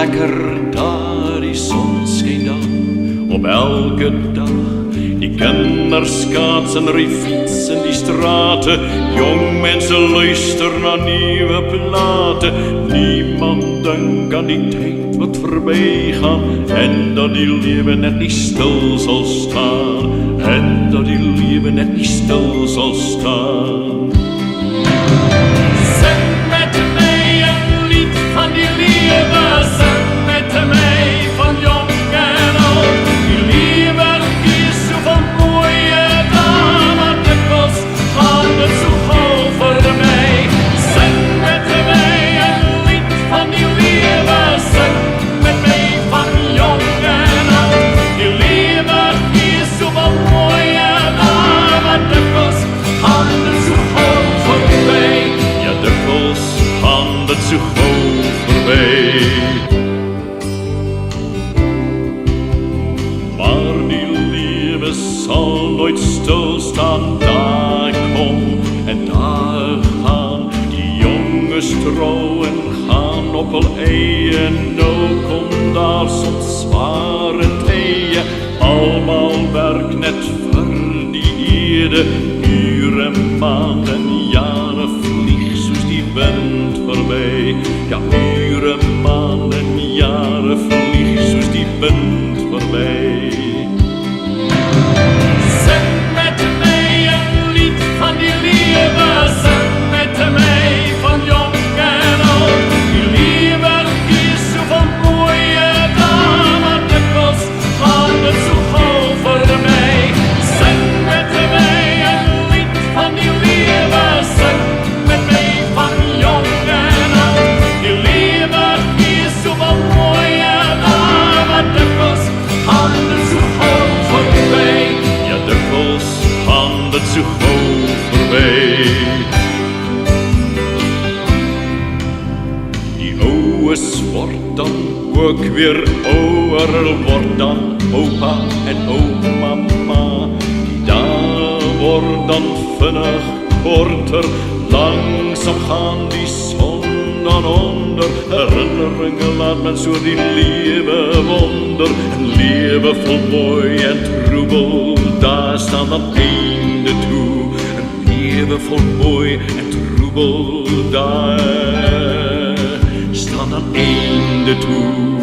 lekker daar, die zon scheen dan op elke dag. Die kinders kaatsen, ry fietsen die straten. Jong mensen luisteren naar nieuwe platen. Niemand denkt aan die tijd wat voorbij gaan. En dat die leven net niet stil zal staan. En dat die leven net niet stil zal staan. Zing met mij een lied van die lieve. Zing met mij van jong en oud. Die lieve is zo van mooie dagen. Dikwijls gaat het zo gauw voor mij. Zing met mij een lied van die lieve. Zing met mij van jong en oud. Die lieve is zo van mooie dagen. Dikwijls gaat het zo gauw voorbij. Ja, dikwijls gaat het zo gauw voorbij. Maar die liefde zal nooit stilstaan. Daar kom en daar gaan. Die jongens trouwen gaan op al eien. Nou komt daar soms zware tijden. Allemaal werk net voor die ede. Uren, maanden, jaren vlieg soos die wind voorbij. Ja, uren, maanden, jaren vlieg soos die wind voorbij. Zing met mij een lied van die lieve. Zing met mij van jong en oud. Die lieve is zo van mooie dagen. Dikwijls gaat het zo gauw voor mij. Zing met mij een lied van die lieve. Zing met mij van jong en oud. Die lieve is zo van mooie dagen. Dikwijls gaat het zo gauw voorbij. Ja, dikwijls gaat het zo gauw voorbij. Die ouwes wordt dan ook weer ouwer, wordt dan opa en oma. Die dagen worden dan vinnig korter, langzaam gaan die zon dan onder. Herinneringen laat men zo die leven wonder. Een leven vol mooi en troebel, daar staan dan einde toe. Een leven vol mooi en troebel, daar staan dan einde toe.